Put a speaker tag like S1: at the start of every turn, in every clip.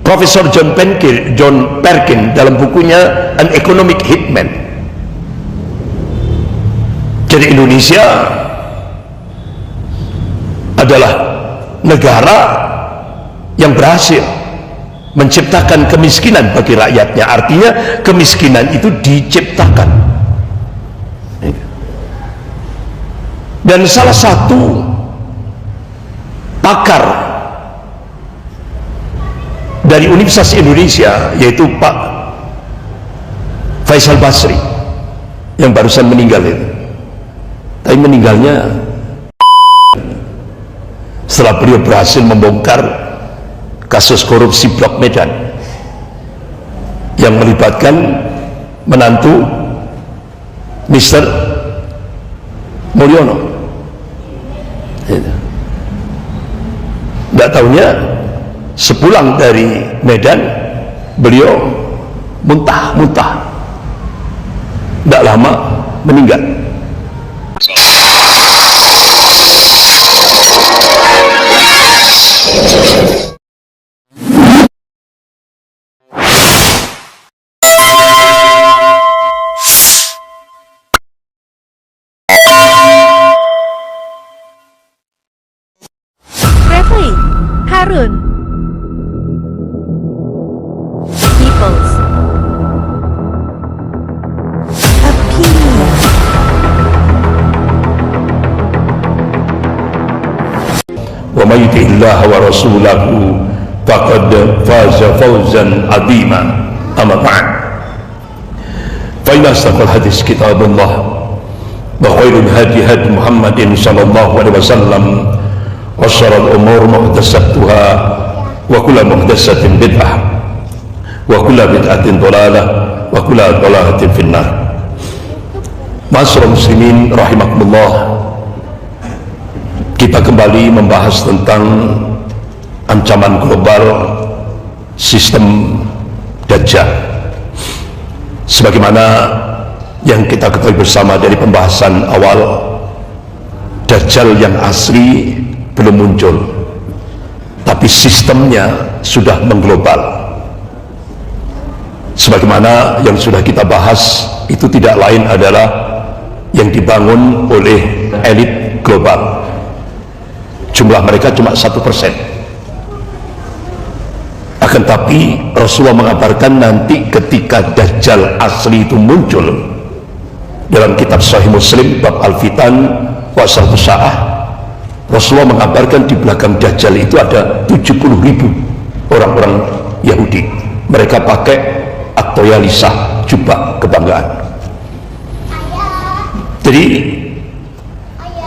S1: Profesor John Perkin dalam bukunya An Economic Hitman. Jadi Indonesia adalah negara yang berhasil menciptakan kemiskinan bagi rakyatnya. Artinya kemiskinan itu diciptakan. Dan salah satu pakar dari Universitas Indonesia, yaitu Pak Faisal Basri, yang barusan meninggal itu, tapi meninggalnya setelah beliau berhasil membongkar kasus korupsi Blok Medan yang melibatkan menantu Mr. Mulyono. Tidak tahunya sepulang dari Medan beliau muntah-muntah, tidak lama meninggal.
S2: Harun People's Opinion.
S1: Wa may yuti'illaha wa rasulahu faqad faza fawzan 'azima. Amma ba'd. Fa inna asdaqal hadis kitabullah wa khairul hadi hadi Muhammadin sallallahu alaihi wasallam. Wa syarrul umur muhdatsatuha wa kullu muhdatsatin bid'ah wa kullu bid'atin dhalalah wa kullu dhalalatin finnar. Ma'asyiral muslimin rahimakumullah, kita kembali membahas tentang ancaman global sistem Dajjal. Sebagaimana yang kita ketahui bersama dari pembahasan awal, Dajjal yang asli belum muncul, tapi sistemnya sudah mengglobal. Sebagaimana yang sudah kita bahas, itu tidak lain adalah yang dibangun oleh elit global. Jumlah mereka cuma 1%. Akan tapi Rasulullah mengabarkan nanti ketika Dajjal asli itu muncul, dalam kitab Sahih Muslim bab Al-Fitan wa Asratus Sa'ah, Rasulullah mengabarkan di belakang Dajjal itu ada 70.000 orang-orang Yahudi. Mereka pakai at-toyalisah, jubah kebanggaan. Jadi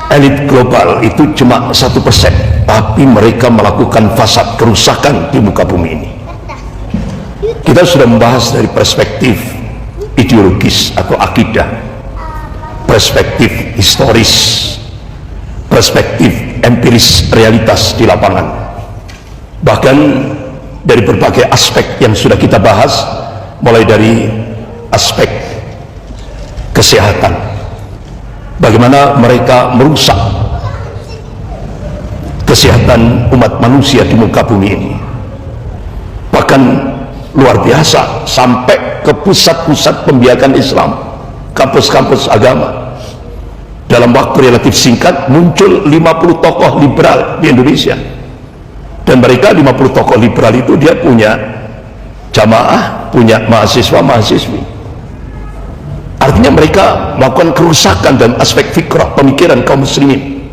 S1: elit global itu cuma 1%, tapi mereka melakukan fasad, kerusakan di muka bumi ini. Kita sudah membahas dari perspektif ideologis atau akidah, perspektif historis, perspektif empiris realitas di lapangan, bahkan dari berbagai aspek yang sudah kita bahas, mulai dari aspek kesehatan, bagaimana mereka merusak kesehatan umat manusia di muka bumi ini, bahkan luar biasa sampai ke pusat-pusat pembiakan Islam, kampus-kampus agama. Dalam waktu relatif singkat muncul 50 tokoh liberal di Indonesia, dan mereka 50 tokoh liberal itu dia punya jamaah, punya mahasiswa-mahasiswi. Artinya mereka melakukan kerusakan dalam aspek fikrah, pemikiran kaum muslimin.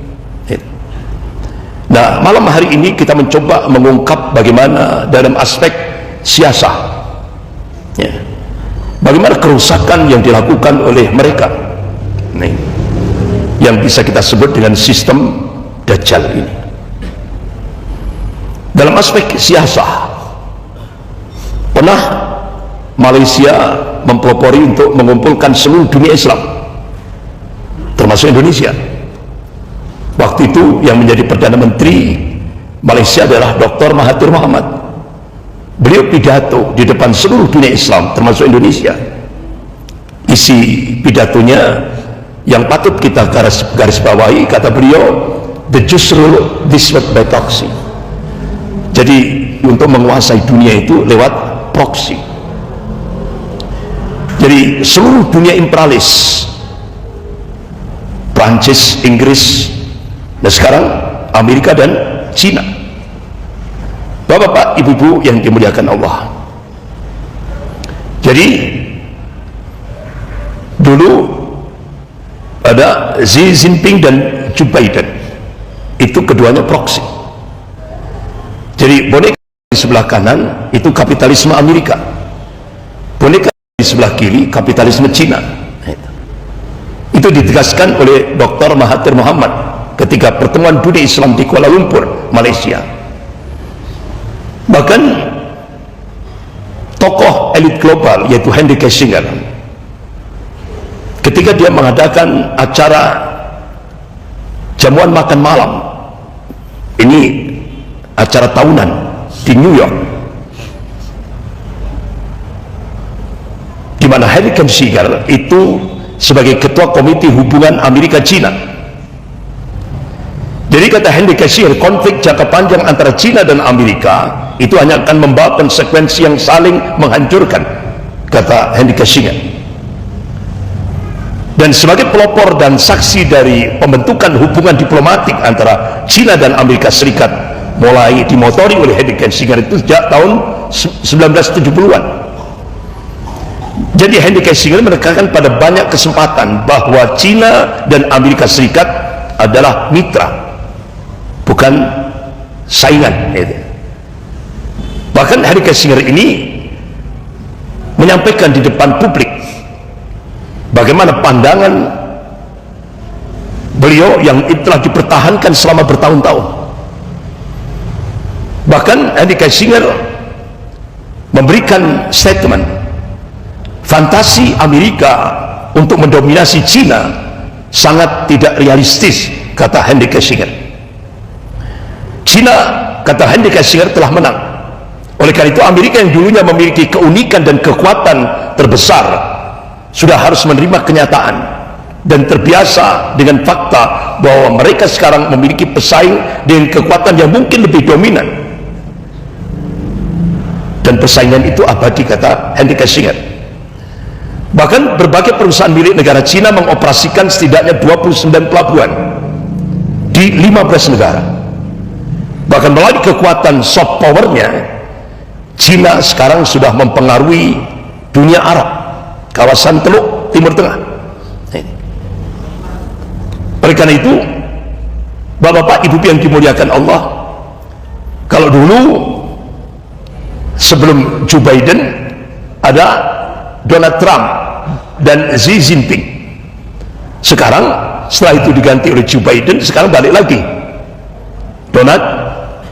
S1: Nah, malam hari ini kita mencoba mengungkap bagaimana dalam aspek siasah, bagaimana kerusakan yang dilakukan oleh mereka yang bisa kita sebut dengan sistem Dajjal ini. Dalam aspek siasah, pernah Malaysia mempelopori untuk mengumpulkan seluruh dunia Islam, termasuk Indonesia. Waktu itu yang menjadi Perdana Menteri Malaysia adalah Dr. Mahathir Mohamad. Beliau pidato di depan seluruh dunia Islam, termasuk Indonesia. Isi pidatonya yang patut kita garis bawahi, kata beliau, the just rule this word by toxic. Jadi untuk menguasai dunia itu lewat proksi. Jadi seluruh dunia imperialis, Prancis, Inggris, dan sekarang Amerika dan Cina. Bapak-bapak, ibu-ibu yang dimuliakan Allah. Jadi dulu ada Xi Jinping dan Joe Biden, itu keduanya proksi. Jadi boneka di sebelah kanan itu kapitalisme Amerika, boneka di sebelah kiri kapitalisme Cina. Itu ditegaskan oleh Dr. Mahathir Mohamad ketika pertemuan dunia Islam di Kuala Lumpur, Malaysia. Bahkan tokoh elit global yaitu Henry Kissinger, ketika dia mengadakan acara jamuan makan malam, ini acara tahunan di New York, di mana Henry Kissinger itu sebagai ketua komite hubungan Amerika Cina. Jadi kata Henry Kissinger, konflik jangka panjang antara Cina dan Amerika itu hanya akan membawa konsekuensi yang saling menghancurkan, kata Henry Kissinger. Dan sebagai pelopor dan saksi dari pembentukan hubungan diplomatik antara Cina dan Amerika Serikat mulai dimotori oleh Henry Kissinger itu sejak tahun 1970-an. Jadi Henry Kissinger menekankan pada banyak kesempatan bahwa Cina dan Amerika Serikat adalah mitra, bukan saingan. Bahkan Henry Kissinger ini menyampaikan di depan publik bagaimana pandangan beliau yang telah dipertahankan selama bertahun-tahun. Bahkan Henry Kissinger memberikan statement, fantasi Amerika untuk mendominasi Cina sangat tidak realistis, kata Henry Kissinger. Cina, kata Henry Kissinger, telah menang. Oleh karena itu Amerika yang dulunya memiliki keunikan dan kekuatan terbesar sudah harus menerima kenyataan dan terbiasa dengan fakta bahwa mereka sekarang memiliki pesaing dengan kekuatan yang mungkin lebih dominan, dan persaingan itu abadi, kata Henry Kissinger. Bahkan berbagai perusahaan milik negara Cina mengoperasikan setidaknya 29 pelabuhan di 15 negara. Bahkan melalui kekuatan soft powernya, Cina sekarang sudah mempengaruhi dunia Arab, kawasan Teluk Timur Tengah. Oleh karena itu, bapak-bapak, ibu yang dimuliakan Allah, kalau dulu sebelum Joe Biden ada Donald Trump dan Xi Jinping, sekarang setelah itu diganti oleh Joe Biden, sekarang balik lagi Donald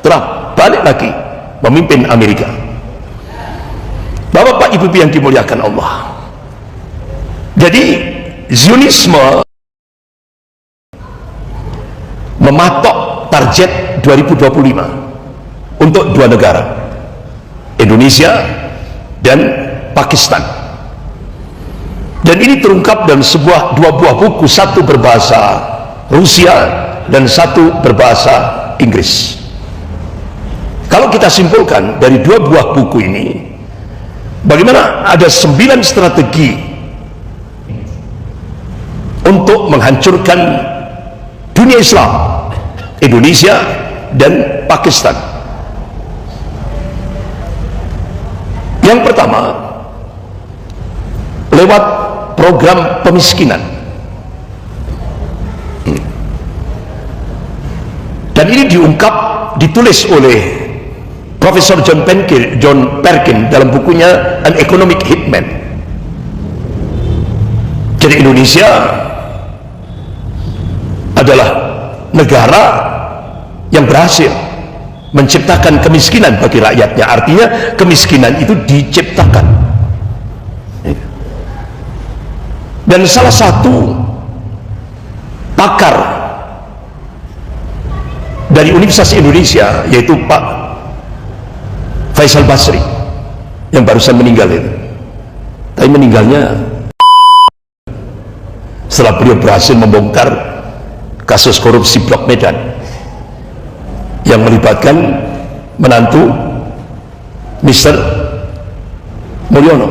S1: Trump, balik lagi memimpin Amerika. Bapak-bapak, ibu yang dimuliakan Allah, jadi Zionisme mematok target 2025 untuk dua negara, Indonesia dan Pakistan. Dan ini terungkap dalam dua buah buku, satu berbahasa Rusia dan satu berbahasa Inggris. Kalau kita simpulkan dari dua buah buku ini, bagaimana ada 9 strategi untuk menghancurkan dunia Islam, Indonesia dan Pakistan. Yang pertama, lewat program pemiskinan. Dan ini ditulis oleh Profesor John Perkin dalam bukunya An Economic Hitman. Jadi Indonesia adalah negara yang berhasil menciptakan kemiskinan bagi rakyatnya. Artinya kemiskinan itu diciptakan. Dan salah satu pakar dari Universitas Indonesia, yaitu Pak Faisal Basri, yang barusan meninggal itu, tapi meninggalnya setelah beliau berhasil membongkar kasus korupsi Blok Medan yang melibatkan menantu Mr. Mulyono.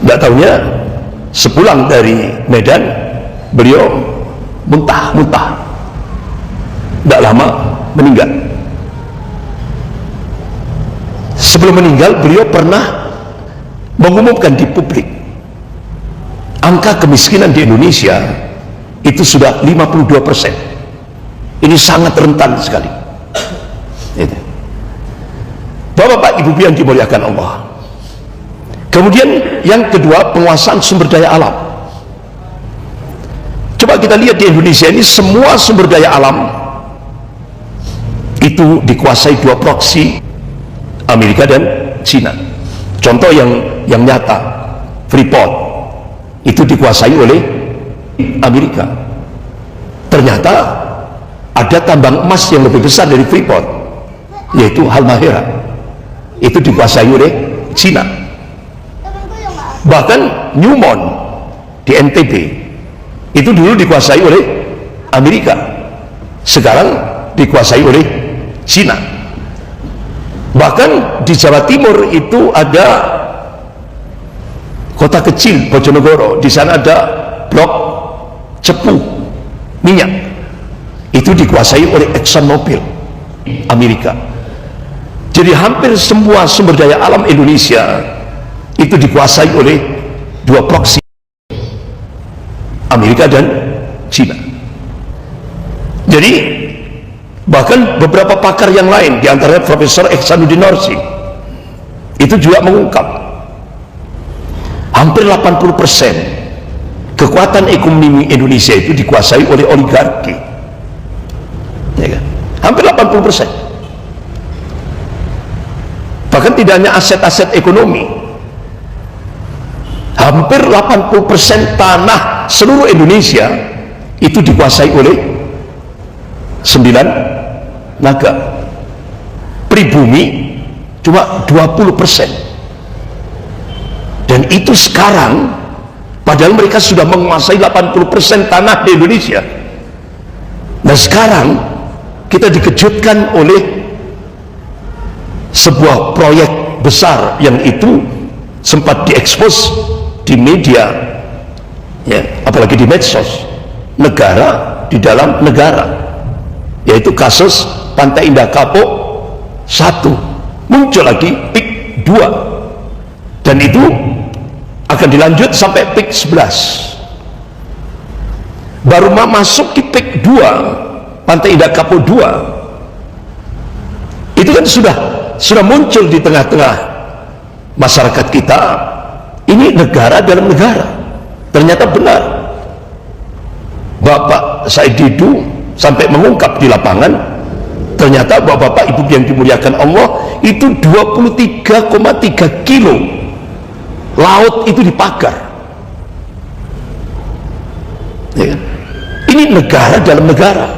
S1: Tidak tahunya sepulang dari Medan beliau muntah-muntah, tidak lama meninggal. Sebelum meninggal beliau pernah mengumumkan di publik, angka kemiskinan di Indonesia itu sudah 52%. Ini sangat rentan sekali. Bapak-bapak, ibu yang dimuliakan Allah. Kemudian yang kedua, penguasaan sumber daya alam. Coba kita lihat di Indonesia ini, semua sumber daya alam itu dikuasai dua proksi, Amerika dan Cina. Contoh yang nyata, Freeport itu dikuasai oleh Amerika. Ternyata ada tambang emas yang lebih besar dari Freeport, yaitu Halmahera, itu dikuasai oleh Cina. Bahkan Newmont di NTB itu dulu dikuasai oleh Amerika, sekarang dikuasai oleh Cina. Bahkan di Jawa Timur itu ada kota kecil Bojonegoro, di sana ada blok cepu minyak, itu dikuasai oleh ExxonMobil Amerika. Jadi hampir semua sumber daya alam Indonesia itu dikuasai oleh dua proksi, Amerika dan Cina. Jadi bahkan beberapa pakar yang lain, diantaranya Profesor Ihsanuddin Nursi, itu juga mengungkap hampir 80% kekuatan ekonomi Indonesia itu dikuasai oleh oligarki, ya kan? Hampir 80%. Bahkan tidak hanya aset-aset ekonomi, hampir 80% tanah seluruh Indonesia itu dikuasai oleh 9 naga. Pribumi cuma 20%. Dan itu sekarang, padahal mereka sudah menguasai 80% tanah di Indonesia. Nah sekarang kita dikejutkan oleh sebuah proyek besar yang itu sempat diekspos di media, ya, apalagi di medsos, negara di dalam negara, yaitu kasus Pantai Indah Kapuk 1, muncul lagi PIK 2, dan itu akan dilanjut sampai PIK 11. Baru masuk di PIK 2, Pantai Indah Kapuk 2, itu kan sudah muncul di tengah-tengah masyarakat kita. Ini negara dalam negara. Ternyata benar, Bapak Said Didu sampai mengungkap di lapangan, ternyata bapak-bapak ibu yang dimuliakan Allah, itu 23,3 kilo laut itu dipagar, ya. Ini negara dalam negara.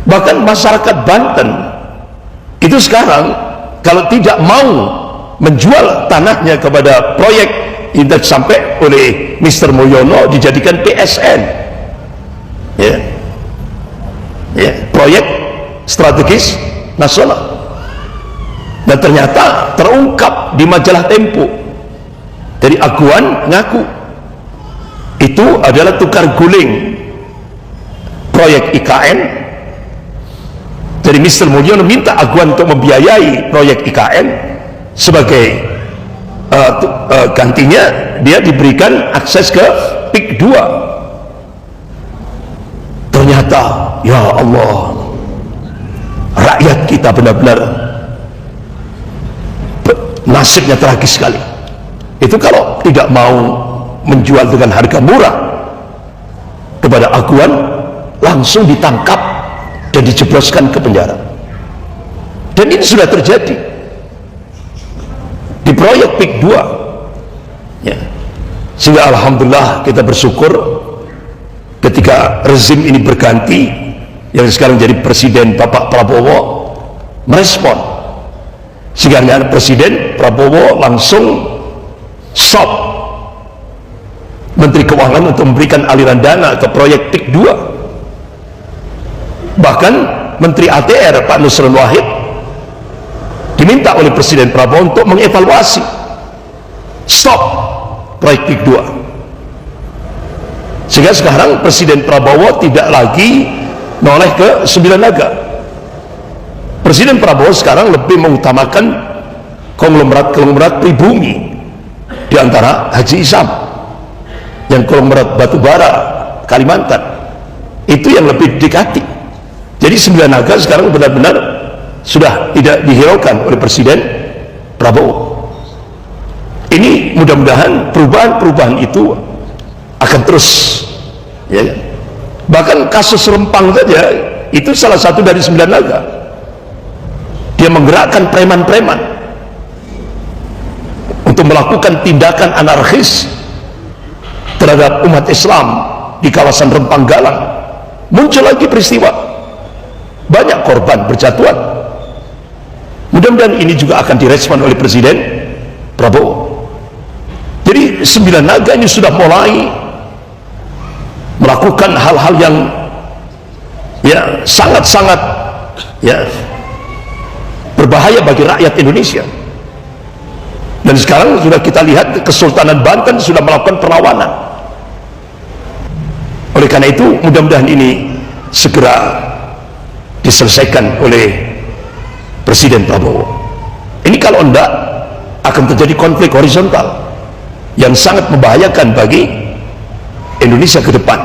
S1: Bahkan masyarakat Banten itu sekarang kalau tidak mau menjual tanahnya kepada proyek yang sampai oleh Mr. Mulyono dijadikan PSN, ya, ya, proyek strategis nasional. Dan ternyata terungkap di majalah Tempo, dari Aguan ngaku itu adalah tukar guling proyek IKN. Jadi Mr. Mulyono minta Aguan untuk membiayai proyek IKN, sebagai gantinya dia diberikan akses ke PIK 2. Ternyata ya Allah, rakyat kita benar-benar nasibnya tragis sekali. Itu kalau tidak mau menjual dengan harga murah kepada Aguan, langsung ditangkap dan dijebloskan ke penjara. Dan ini sudah terjadi di proyek PIK 2, ya. Sehingga alhamdulillah kita bersyukur ketika rezim ini berganti, yang sekarang jadi presiden Bapak Prabowo merespon, sehingga Presiden Prabowo langsung stop Menteri Keuangan untuk memberikan aliran dana ke proyek PIK 2. Bahkan Menteri ATR Pak Nusron Wahid diminta oleh Presiden Prabowo untuk mengevaluasi stop proyek PIK 2, sehingga sekarang Presiden Prabowo tidak lagi noleh ke Sembilan Naga. Presiden Prabowo sekarang lebih mengutamakan konglomerat pribumi, di antara Haji Isam yang konglomerat batubara Kalimantan, itu yang lebih didekati. Jadi Sembilan Naga sekarang benar-benar sudah tidak dihiraukan oleh Presiden Prabowo. Ini mudah-mudahan perubahan-perubahan itu akan terus, ya kan? Bahkan kasus Rempang saja itu salah satu dari Sembilan Naga. Dia menggerakkan preman-preman untuk melakukan tindakan anarkis terhadap umat Islam di kawasan Rempang Galang. Muncul lagi peristiwa, banyak korban berjatuhan. Mudah-mudahan ini juga akan direspon oleh Presiden Prabowo. Jadi Sembilan Naga ini sudah mulai melakukan hal-hal yang ya sangat-sangat ya berbahaya bagi rakyat Indonesia. Dan sekarang sudah kita lihat Kesultanan Banten sudah melakukan perlawanan. Oleh karena itu mudah-mudahan ini segera diselesaikan oleh Presiden Prabowo. Ini kalau enggak akan terjadi konflik horizontal yang sangat membahayakan bagi Indonesia ke depan.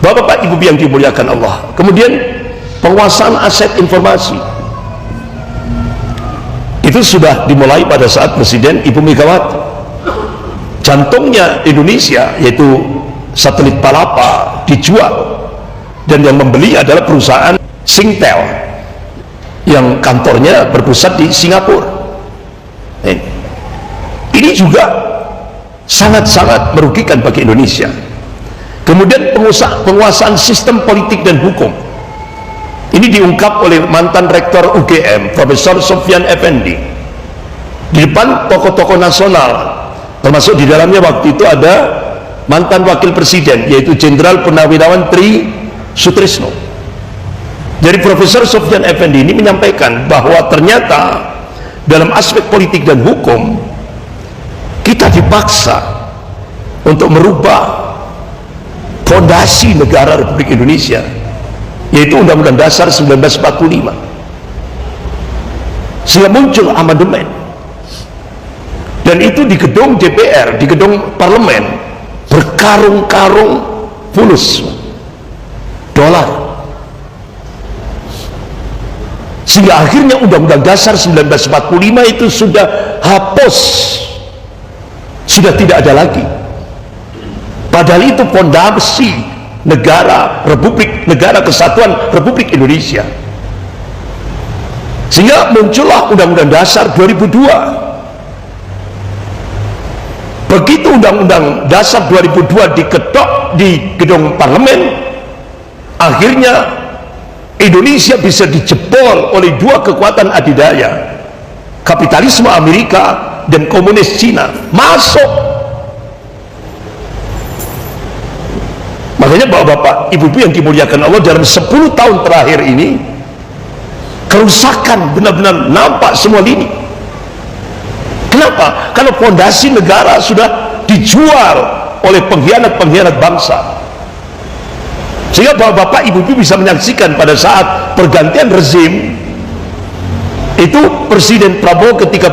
S1: Bapak-bapak, ibu yang dimuliakan Allah. Kemudian penguasaan aset informasi itu sudah dimulai pada saat Presiden Ibu Megawati. Jantungnya Indonesia, yaitu satelit Palapa, dijual, dan yang membeli adalah perusahaan Singtel yang kantornya berpusat di Singapura. Ini juga sangat-sangat merugikan bagi Indonesia. Kemudian penguasaan sistem politik dan hukum ini diungkap oleh mantan rektor UGM Profesor Sofyan Effendi di depan tokoh-tokoh nasional, termasuk di dalamnya waktu itu ada mantan wakil presiden yaitu Jenderal Purnawirawan Tri Sutrisno. Jadi Profesor Sofyan Effendi ini menyampaikan bahwa ternyata dalam aspek politik dan hukum kita dipaksa untuk merubah fondasi negara Republik Indonesia, yaitu Undang-Undang Dasar 1945, sehingga muncul amandemen, dan itu di gedung DPR, di gedung parlemen, berkarung-karung fulus dolar, sehingga akhirnya Undang-Undang Dasar 1945 itu sudah hapus, sudah tidak ada lagi. Padahal itu fondasi negara Kesatuan Republik Indonesia. Sehingga muncullah Undang-Undang Dasar 2002. Begitu Undang-Undang Dasar 2002 diketok di gedung parlemen, akhirnya Indonesia bisa dijebol oleh dua kekuatan adidaya, kapitalisme Amerika dan komunis Cina masuk. Makanya bapak-bapak, ibu-ibu yang dimuliakan Allah, dalam 10 tahun terakhir ini kerusakan benar-benar nampak semua lini. Kenapa? Karena fondasi negara sudah dijual oleh pengkhianat-pengkhianat bangsa. Sehingga bapak-bapak, ibu-ibu bisa menyaksikan pada saat pergantian rezim itu Presiden Prabowo ketika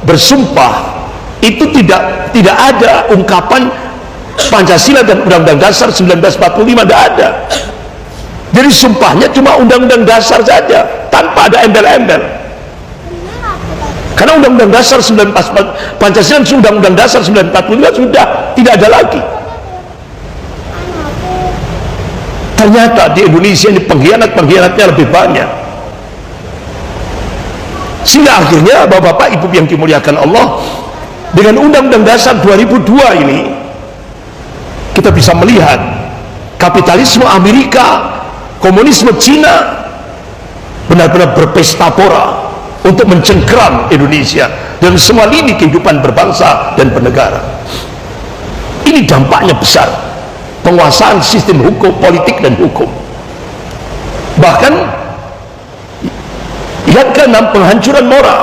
S1: bersumpah itu tidak ada ungkapan Pancasila dan Undang-Undang Dasar 1945, tidak ada. Jadi sumpahnya cuma Undang-Undang Dasar saja, tanpa ada embel-embel. Karena Undang-Undang Dasar 1945, Pancasila dan Undang-Undang Dasar 1945 sudah tidak ada lagi. Ternyata di Indonesia ini pengkhianat-pengkhianatnya lebih banyak. Sehingga akhirnya bapak-bapak, ibu yang dimuliakan Allah, dengan Undang-Undang Dasar 2002 ini kita bisa melihat kapitalisme Amerika, komunisme Cina benar-benar berpesta pora untuk mencengkeram Indonesia dan semua lini kehidupan berbangsa dan bernegara. Ini dampaknya besar, penguasaan sistem hukum, politik dan hukum. Bahkan yang keenam, penghancuran moral.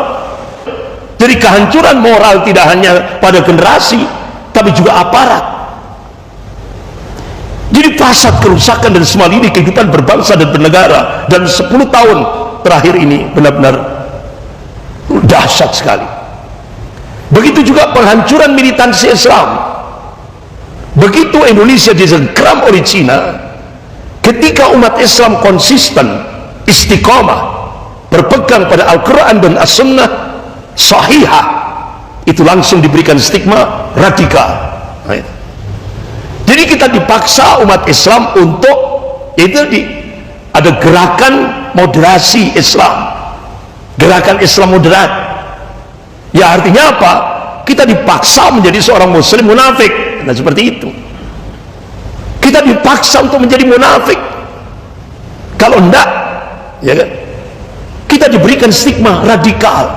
S1: Jadi kehancuran moral tidak hanya pada generasi, tapi juga aparat. Jadi fasad, kerusakan dan semua ini kehidupan berbangsa dan bernegara, dan 10 tahun terakhir ini benar-benar dahsyat sekali. Begitu juga penghancuran militansi Islam. Begitu Indonesia dicengkram oleh Cina, ketika umat Islam konsisten, istiqomah, berpegang pada Al-Quran dan As-Sunnah sahihah, itu langsung diberikan stigma radikal. Jadi kita dipaksa umat Islam untuk ada gerakan moderasi Islam, gerakan Islam moderat. Ya, artinya apa? Kita dipaksa menjadi seorang muslim munafik. Nah, seperti itu. Kita dipaksa untuk menjadi munafik. Kalau enggak, ya kan, kita diberikan stigma radikal.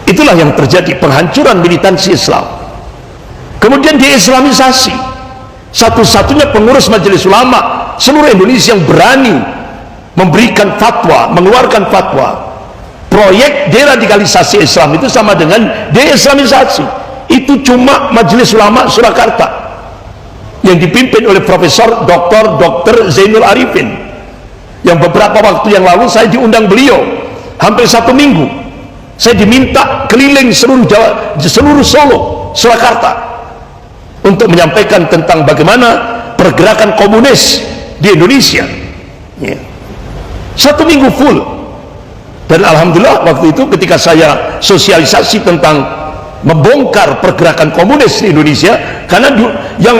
S1: Itulah yang terjadi, penghancuran militansi Islam. Kemudian deislamisasi. Satu-satunya pengurus Majelis Ulama seluruh Indonesia yang berani memberikan fatwa, mengeluarkan fatwa, proyek deradikalisasi Islam itu sama dengan deislamisasi. Itu cuma Majelis Ulama Surakarta yang dipimpin oleh Profesor Dr. Zainul Arifin, yang beberapa waktu yang lalu saya diundang beliau hampir 1 minggu. Saya diminta keliling seluruh Solo, Surakarta, untuk menyampaikan tentang bagaimana pergerakan komunis di Indonesia. 1 minggu full. Dan alhamdulillah waktu itu ketika saya sosialisasi tentang membongkar pergerakan komunis di Indonesia, karena yang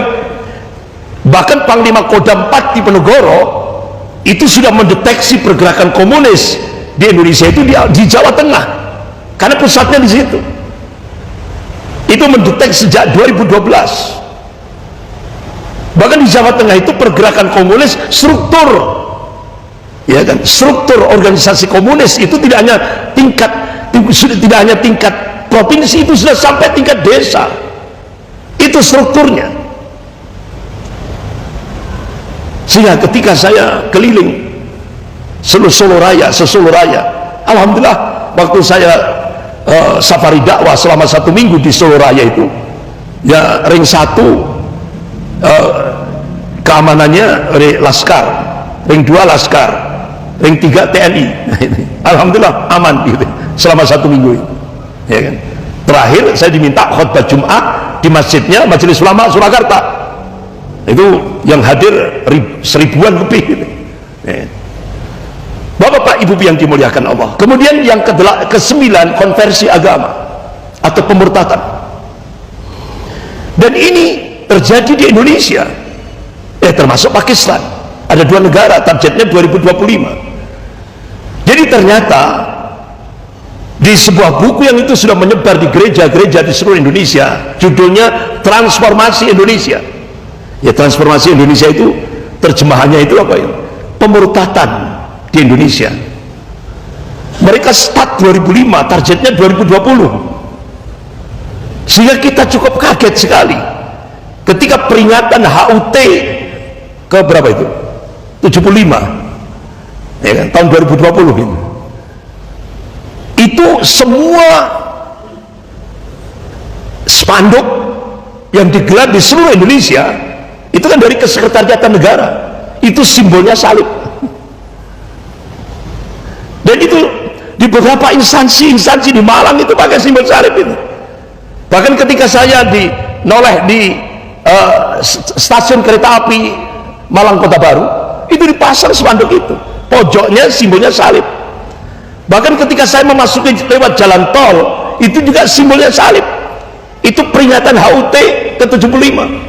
S1: bahkan Panglima Kodam 4 Diponegoro itu sudah mendeteksi pergerakan komunis di Indonesia itu di Jawa Tengah, karena pusatnya di situ. Itu mendeteksi sejak 2012. Bahkan di Jawa Tengah itu pergerakan komunis, struktur, ya kan, struktur organisasi komunis itu tidak hanya tingkat provinsi, itu sudah sampai tingkat desa. Itu strukturnya. Sehingga ketika saya keliling Solo Raya, alhamdulillah waktu saya safari dakwah selama 1 minggu di Solo Raya itu, ya, ring 1 keamanannya oleh Laskar, ring 2 Laskar, ring 3 TNI. Alhamdulillah aman gitu selama 1 minggu itu, ya kan. Terakhir saya diminta khutbah Jumat di masjidnya Majelis Ulama Surakarta, itu yang hadir 1000-an lebih gitu. Ya. Bapak-bapak, ibu yang dimuliakan Allah. Kemudian yang ke-9, konversi agama atau pemurtadan. Dan ini terjadi di Indonesia, termasuk Pakistan. Ada 2 negara, targetnya 2025. Jadi ternyata di sebuah buku yang itu sudah menyebar di gereja-gereja di seluruh Indonesia, judulnya Transformasi Indonesia. Ya, transformasi Indonesia itu terjemahannya itu apa ya? Pemurtadan di Indonesia. Mereka start 2005, targetnya 2020. Sehingga kita cukup kaget sekali ketika peringatan HUT ke berapa itu? 75, ya kan, tahun 2020 ini. Itu semua spanduk yang digelar di seluruh Indonesia itu kan dari Kesekretariatan Negara, itu simbolnya salib. Dan itu di beberapa instansi di Malang itu pakai simbol salib itu. Bahkan ketika saya noleh di stasiun kereta api Malang Kota Baru, itu dipasang spanduk itu, pojoknya simbolnya salib. Bahkan ketika saya memasuki lewat jalan tol, itu juga simbolnya salib. Itu peringatan HUT ke-75.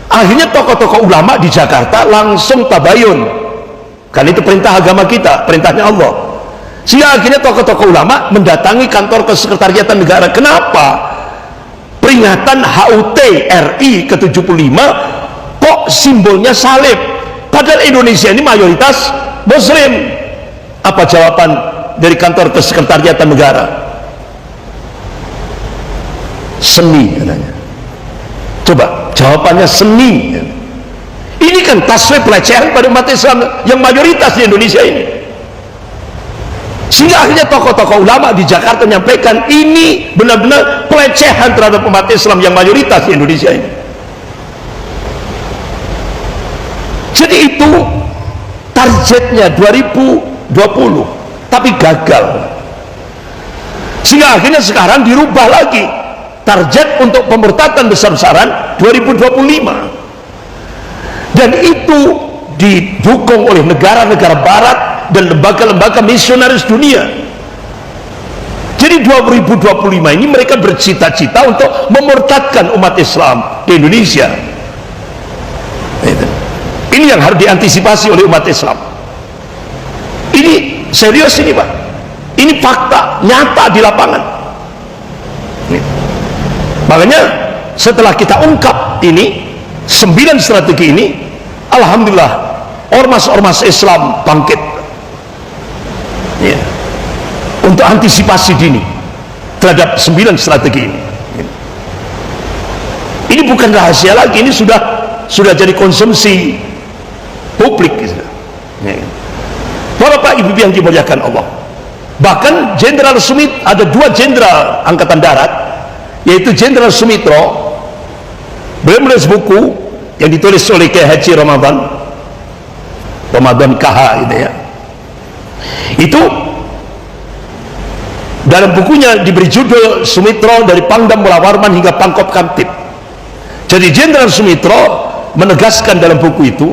S1: Akhirnya tokoh-tokoh ulama di Jakarta langsung tabayun, karena itu perintah agama kita, perintahnya Allah. Sehingga akhirnya tokoh-tokoh ulama mendatangi kantor Kesekretariatan Negara. Kenapa? Peringatan HUT RI ke-75 kok simbolnya salib, padahal Indonesia ini mayoritas Muslim. Apa jawaban dari kantor Kesekretariatan Negara? Seni katanya. Coba jawabannya seni. Ini kan tasfiyah pelecehan pada umat Islam yang mayoritas di Indonesia ini. Sehingga akhirnya tokoh-tokoh ulama di Jakarta menyampaikan ini benar-benar pelecehan terhadap umat Islam yang mayoritas di Indonesia ini. Jadi itu targetnya 2020, tapi gagal. Sehingga akhirnya sekarang dirubah lagi target untuk pemurtadan besar-besaran 2025. Dan itu didukung oleh negara-negara barat dan lembaga-lembaga misionaris dunia. Jadi 2025 ini mereka bercita-cita untuk memurtadkan umat Islam di Indonesia. Ini yang harus diantisipasi oleh umat Islam. Ini serius ini Pak. Ini fakta nyata di lapangan. Makanya setelah kita ungkap ini 9 strategi ini, alhamdulillah ormas-ormas Islam bangkit ya, untuk antisipasi dini terhadap 9 strategi ini. Ini bukan rahasia lagi, ini sudah jadi konsumsi publik ya. Bapak Ibu yang dimuliakan Allah, bahkan Jenderal Sumit, ada 2 jenderal angkatan darat, yaitu Jenderal Sumitro, beliau menulis buku yang ditulis oleh Kiai Haji Ramadan KH gitu ya. Itu dalam bukunya diberi judul Sumitro dari Pangdam Mula Warman hingga Pangkop Kamtib. Jadi Jenderal Sumitro menegaskan dalam buku itu,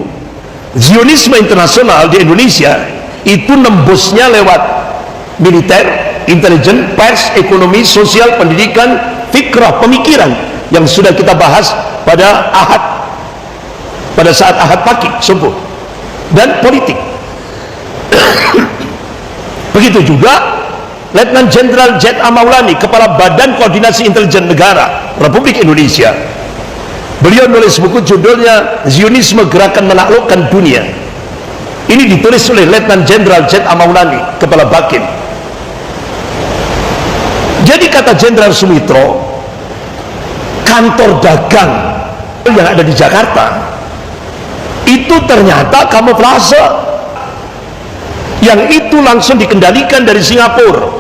S1: Zionisme internasional di Indonesia itu nembusnya lewat militer, intelijen, pers, ekonomi, sosial, pendidikan, fikrah, pemikiran yang sudah kita bahas pada saat Ahad pagi subuh, dan politik. Begitu juga Letnan Jenderal Z.A. Maulani, Kepala Badan Koordinasi Intelijen Negara Republik Indonesia. Beliau menulis buku judulnya Zionisme Gerakan Menaklukkan Dunia. Ini ditulis oleh Letnan Jenderal Z.A. Maulani, Kepala Bakin. Jadi kata Jenderal Sumitro, kantor dagang yang ada di Jakarta itu ternyata kamuflase, yang itu langsung dikendalikan dari Singapura.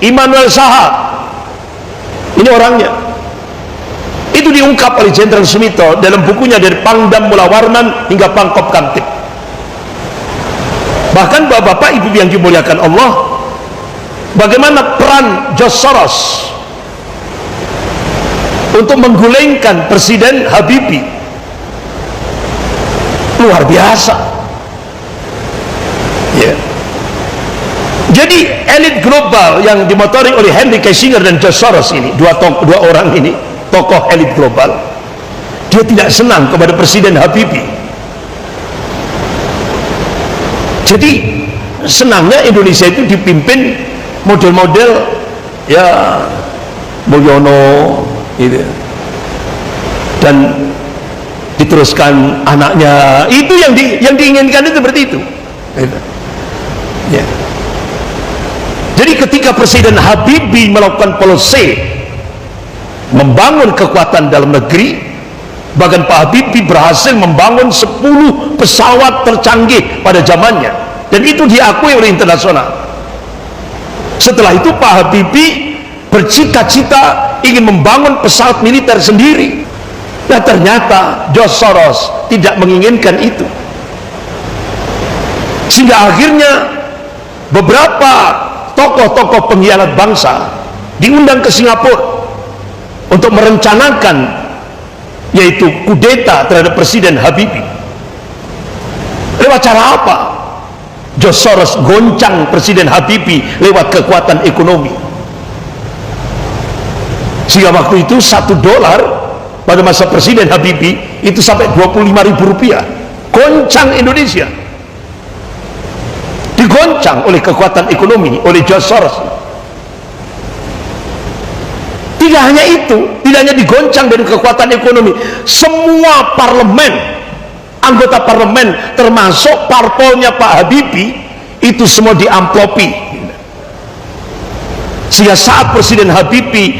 S1: Immanuel Saha, ini orangnya. Itu diungkap oleh Jenderal Sumitro dalam bukunya dari Pangdam Mula Warman hingga Pangkop Kamtib. Bahkan Bapak Ibu yang dimuliakan Allah, bagaimana peran George Soros untuk menggulingkan Presiden Habibie, luar biasa ya. Jadi elit global yang dimotori oleh Henry Kissinger dan George Soros ini, dua orang ini tokoh elit global, dia tidak senang kepada Presiden Habibie. Jadi senangnya Indonesia itu dipimpin model-model ya Mulyono gitu, dan diteruskan anaknya, itu yang diinginkan itu seperti itu gitu. Ya. Jadi ketika Presiden Habibie melakukan policy membangun kekuatan dalam negeri, bahkan Pak Habibie berhasil membangun 10 pesawat tercanggih pada zamannya, dan itu diakui oleh internasional. Setelah itu Pak Habibie bercita-cita ingin membangun pesawat militer sendiri. Nah ternyata George Soros tidak menginginkan itu, sehingga akhirnya beberapa tokoh-tokoh pengkhianat bangsa diundang ke Singapura untuk merencanakan yaitu kudeta terhadap Presiden Habibie. Lewat cara apa? George Soros goncang Presiden Habibie lewat kekuatan ekonomi, sehingga waktu itu $1 pada masa Presiden Habibie itu sampai Rp25.000. Goncang Indonesia, digoncang oleh kekuatan ekonomi, oleh George Soros. Tidak hanya itu, tidak hanya digoncang dari kekuatan ekonomi, semua parlemen, anggota parlemen termasuk parpolnya Pak Habibie itu semua diamplopi, sehingga saat Presiden Habibie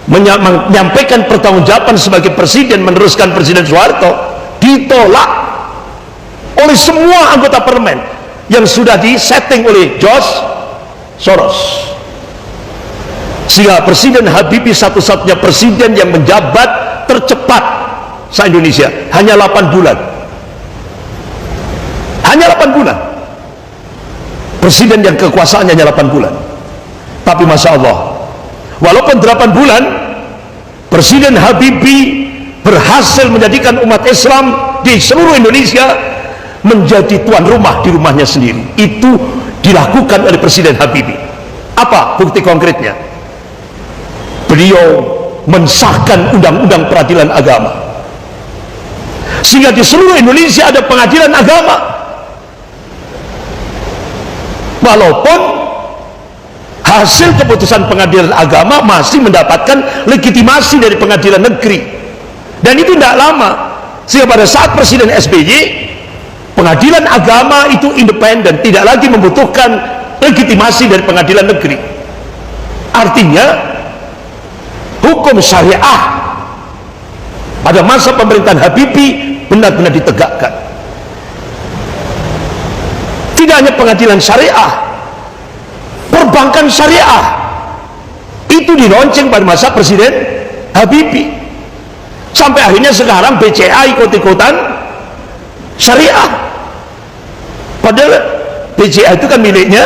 S1: menyampaikan pertanggungjawaban sebagai presiden meneruskan Presiden Soeharto, ditolak oleh semua anggota parlemen yang sudah disetting oleh George Soros, sehingga Presiden Habibie satu-satunya presiden yang menjabat tercepat se-Indonesia, hanya 8 bulan. Hanya 8 bulan. Presiden yang kekuasaannya hanya 8 bulan. Tapi Masya Allah, walaupun 8 bulan, Presiden Habibie berhasil menjadikan umat Islam di seluruh Indonesia menjadi tuan rumah di rumahnya sendiri. Itu dilakukan oleh Presiden Habibie. Apa bukti konkretnya? Beliau mensahkan undang-undang peradilan agama, sehingga di seluruh Indonesia ada pengadilan agama, walaupun hasil keputusan pengadilan agama masih mendapatkan legitimasi dari pengadilan negeri, dan itu tidak lama, sehingga pada saat Presiden SBY, pengadilan agama itu independen, tidak lagi membutuhkan legitimasi dari pengadilan negeri. Artinya hukum syariah pada masa pemerintahan Habibie benar-benar ditegakkan. Tidak hanya pengadilan syariah, perbankan syariah itu dilonceng pada masa Presiden Habibie, sampai akhirnya sekarang BCA ikut-ikutan syariah. Padahal BCA itu kan miliknya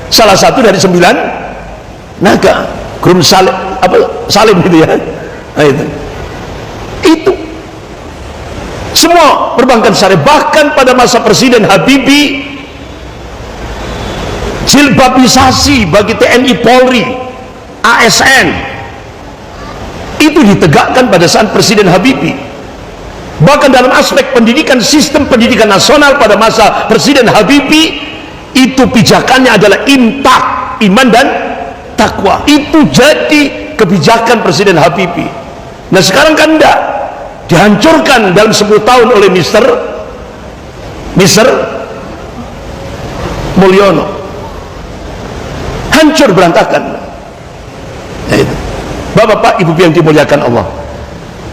S1: salah satu dari 9 naga, Grum Salim gitu ya. Nah, itu semua perbankan syariah. Bahkan pada masa Presiden Habibie, jilbabisasi bagi TNI, Polri, ASN itu ditegakkan pada saat Presiden Habibie. Bahkan dalam aspek pendidikan, sistem pendidikan nasional pada masa Presiden Habibie itu pijakannya adalah imtak, iman dan takwa. Itu jadi kebijakan Presiden Habibie. Nah sekarang kan enggak, dihancurkan dalam 10 tahun oleh Mr. Mulyono, hancur berantakan. Nah, itu. Bapak-bapak, ibu yang dimuliakan Allah.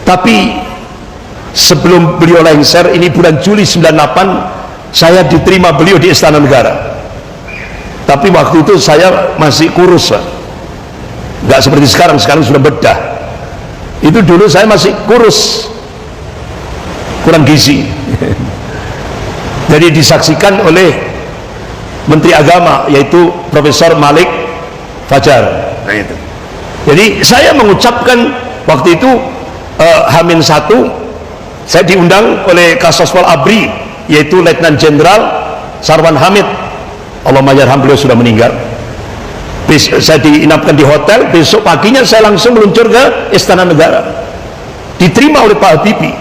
S1: Tapi sebelum beliau lengser, ini bulan Juli 98, saya diterima beliau di Istana Negara. Tapi waktu itu saya masih kurus, Pak. Nggak seperti sekarang sudah bedah. Itu dulu saya masih kurus, kurang gizi. Jadi disaksikan oleh Menteri Agama, yaitu Profesor Malik Fajar. Nah, itu. Jadi saya mengucapkan waktu itu H-1, saya diundang oleh Kasospol Abri, yaitu Letnan Jenderal Sarwan Hamid, Allahumma yarham, beliau sudah meninggal. Saya diinapkan di hotel, besok paginya saya langsung meluncur ke Istana Negara, diterima oleh Pak Habibie,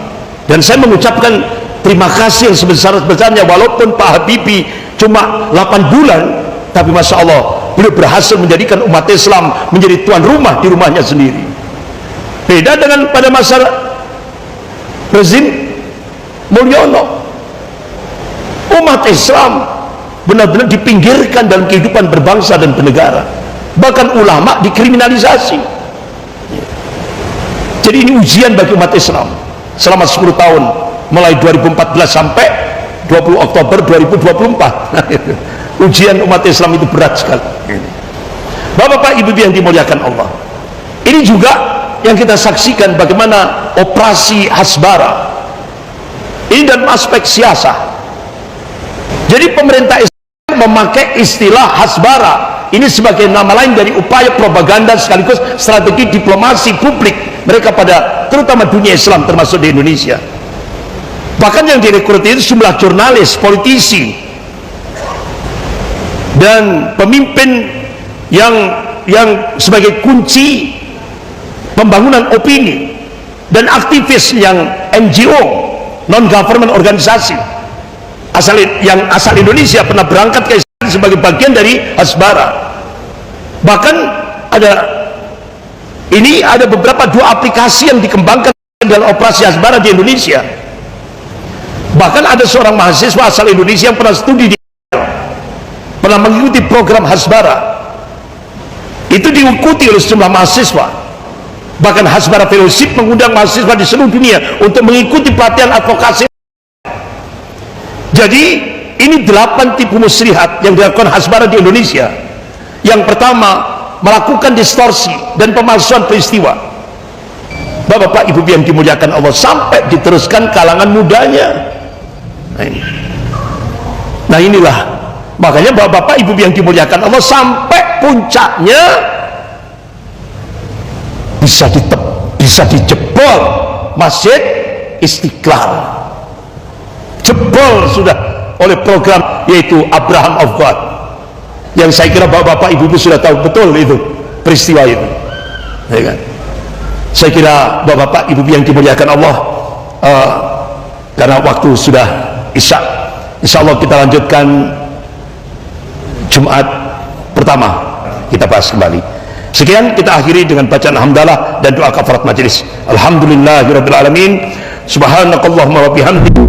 S1: dan saya mengucapkan terima kasih yang sebesar-besarnya. Walaupun Pak Habibie cuma 8 bulan, tapi Masya Allah, beliau berhasil menjadikan umat Islam menjadi tuan rumah di rumahnya sendiri. Beda dengan pada masa rezim Mulyono, umat Islam benar-benar dipinggirkan dalam kehidupan berbangsa dan bernegara, bahkan ulama dikriminalisasi. Jadi ini ujian bagi umat Islam selama 10 tahun, mulai 2014 sampai 20 Oktober 2024. Ujian umat Islam itu berat sekali. Bapak-bapak, ibu yang dimuliakan Allah, ini juga yang kita saksikan bagaimana operasi Hasbara ini dalam aspek siasah. Jadi pemerintah Islam memakai istilah Hasbara ini sebagai nama lain dari upaya propaganda sekaligus strategi diplomasi publik mereka pada terutama dunia Islam, termasuk di Indonesia. Bahkan yang direkrut itu jumlah jurnalis, politisi, dan pemimpin yang sebagai kunci pembangunan opini, dan aktivis yang NGO, non-government organisasi yang asal Indonesia pernah berangkat ke Israel sebagai bagian dari Hasbara. Bahkan ada beberapa dua aplikasi yang dikembangkan dalam operasi Hasbara di Indonesia. Bahkan ada seorang mahasiswa asal Indonesia yang pernah studi di pernah mengikuti program Hasbara. Itu diikuti oleh sejumlah mahasiswa. Bahkan Hasbara Fellowship mengundang mahasiswa di seluruh dunia untuk mengikuti pelatihan advokasi. Jadi ini 8 tipu muslihat yang dilakukan Hasbara di Indonesia. Yang pertama, melakukan distorsi dan pemalsuan peristiwa. Bapak-bapak ibu yang dimuliakan Allah, sampai diteruskan kalangan mudanya. Nah inilah makanya bapak-bapak ibu yang dimuliakan Allah, sampai puncaknya bisa dijebol Masjid Istiqlal, jebol sudah oleh program yaitu Abraham of God, yang saya kira bapak-bapak ibu sudah tahu betul itu peristiwa itu, ya kan? Saya kira bapak-bapak ibu yang dimuliakan Allah, karena waktu sudah Isya, insya Allah kita lanjutkan Jumat pertama, kita bahas kembali. Sekian, kita akhiri dengan bacaan hamdalah dan doa kafarat majelis. Alhamdulillahirabbil alamin. Subhanakallahumma wa bihamdika